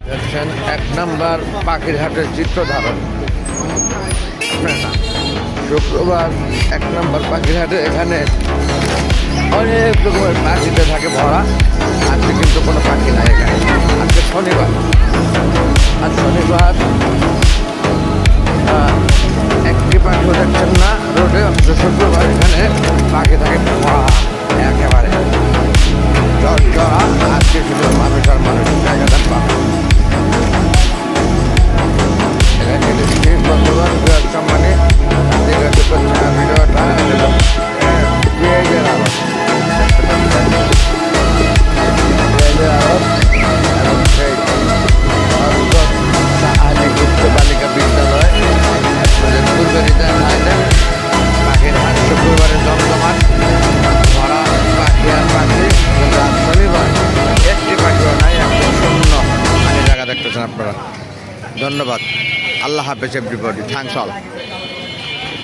দেখছেন 1 নম্বর পাখিরহাটের চিত্র ধারণ। শুক্রবার 1 নম্বর পাখিরহাটে এখানে অনেক রকমের পাখিতে থাকে ভরা। আজকে কিন্তু কোনো পাখি নাই এখানে। আজকে শনিবার, আজ শনিবার একটি পাখিও দেখছেন না রোডে। অথচ শুক্রবার এখানে পাখি থাকে ভরা একেবারে জড়া। আজকে শুধু মানুষ আর মানুষ জায়গা দেন পাবে। এখানে বন্ধুবান সম্মানে ভিডিওটা পেঁয়াজের আড়ত, পেঁয়াজের আড়ত এবং সেই আলী গুপ্ত বালিকা বিদ্যালয় ফুলবাড়িতে হাইলেন পাখির হাট। শুক্রবারে জমজমাট ভরা পাখি আর পাখি। কিন্তু আজ শনিবার একটি পাখিও নাই, একদম শূন্য পানি জায়গা দেখতেছেন আপনারা। ধন্যবাদ। আল্লাহ হাফেজ এভরিবডি, থ্যাংকস অল।